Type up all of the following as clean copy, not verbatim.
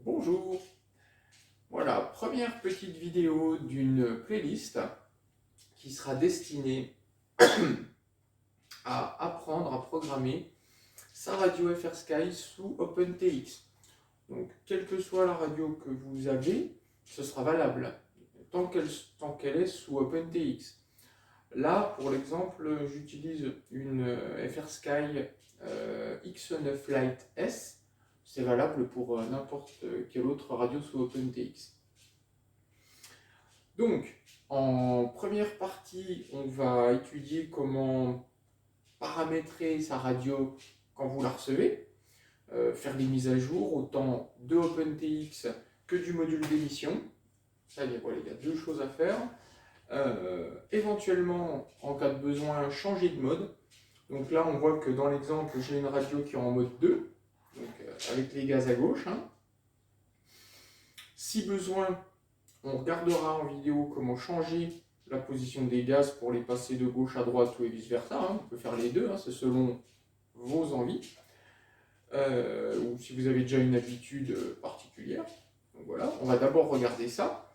Bonjour. Voilà, première petite vidéo d'une playlist qui sera destinée à apprendre à programmer sa radio FR Sky sous OpenTX. Donc, quelle que soit la radio que vous avez, ce sera valable tant qu'elle est sous OpenTX. Là, pour l'exemple, j'utilise une FR Sky X9 Lite S. C'est valable pour n'importe quelle autre radio sous OpenTX. Donc, en première partie, on va étudier comment paramétrer sa radio quand vous la recevez, faire des mises à jour autant de OpenTX que du module d'émission. C'est-à-dire, voilà, il y a deux choses à faire. Éventuellement, en cas de besoin, changer de mode. Donc là, on voit que dans l'exemple, j'ai une radio qui est en mode 2, donc, avec les gaz à gauche. Si besoin, on regardera en vidéo comment changer la position des gaz pour les passer de gauche à droite ou et vice versa. On peut faire les deux, c'est selon vos envies. Ou si vous avez déjà une habitude particulière. Donc voilà, on va d'abord regarder ça.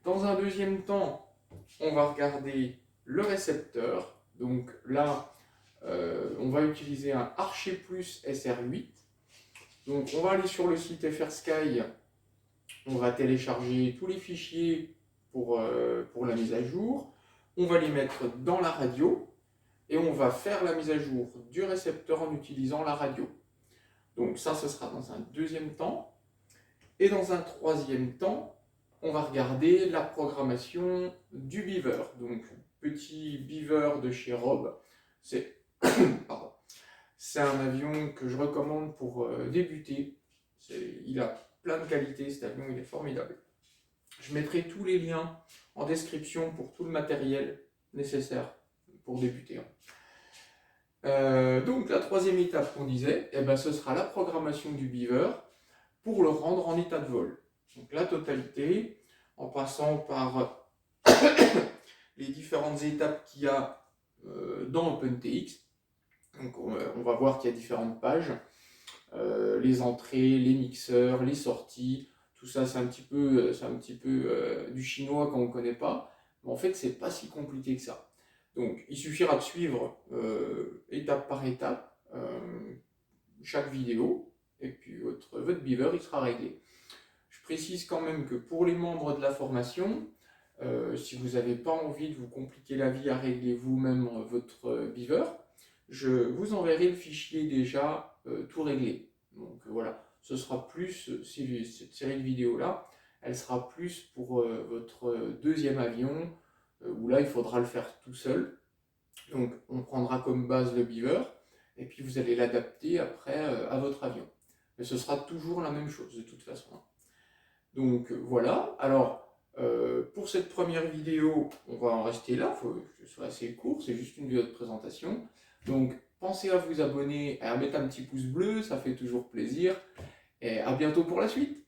Dans un deuxième temps, on va regarder le récepteur. Donc là, on va utiliser un Archer Plus SR8. Donc on va aller sur le site FR Sky. On va télécharger tous les fichiers pour la mise à jour. On va les mettre dans la radio et on va faire la mise à jour du récepteur en utilisant la radio. Donc ça, ce sera dans un deuxième temps. Et dans un troisième temps, on va regarder la programmation du Beaver. Donc, petit Beaver de chez Rob. C'est un avion que je recommande pour débuter. Il a plein de qualités, cet avion, il est formidable. Je mettrai tous les liens en description pour tout le matériel nécessaire pour débuter. Donc la troisième étape qu'on disait, ce sera la programmation du Beaver pour le rendre en état de vol. Donc la totalité, en passant par les différentes étapes qu'il y a dans OpenTX. Donc on va voir qu'il y a différentes pages, les entrées, les mixeurs, les sorties, tout ça c'est un petit peu du chinois quand on ne connaît pas, mais en fait c'est pas si compliqué que ça. Donc il suffira de suivre étape par étape chaque vidéo, et puis votre Beaver il sera réglé. Je précise quand même que pour les membres de la formation, si vous n'avez pas envie de vous compliquer la vie à régler vous-même votre Beaver, je vous enverrai le fichier déjà tout réglé. Donc voilà, ce sera plus, cette série de vidéos là, elle sera plus pour votre deuxième avion, où là il faudra le faire tout seul. Donc on prendra comme base le Beaver, et puis vous allez l'adapter après à votre avion. Mais ce sera toujours la même chose de toute façon. Donc voilà, alors pour cette première vidéo, on va en rester là, il faut que ce soit assez court, c'est juste une vidéo de présentation. Donc pensez à vous abonner et à mettre un petit pouce bleu, ça fait toujours plaisir. Et à bientôt pour la suite.